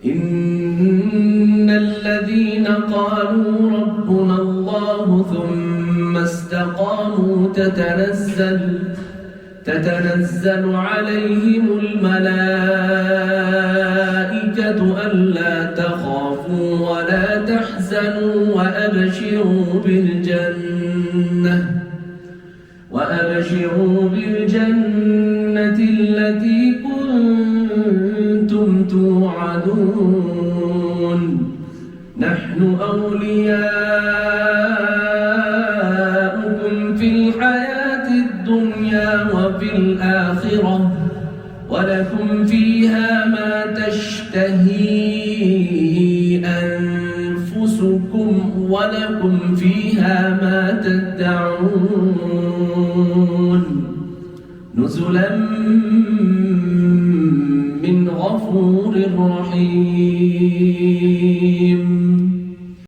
إن الذين قالوا ربنا الله ثم استقاموا تتنزل عليهم الملائكة ألا تخافوا ولا تحزنوا وأبشروا بالجنة التي كنتم توعدون نحن أولياؤكم في الحياة الدنيا وفي الآخرة ولكم فيها ما تشتهي أنفسكم ولكم فيها ما تدعون نزلا من غفور رحيم.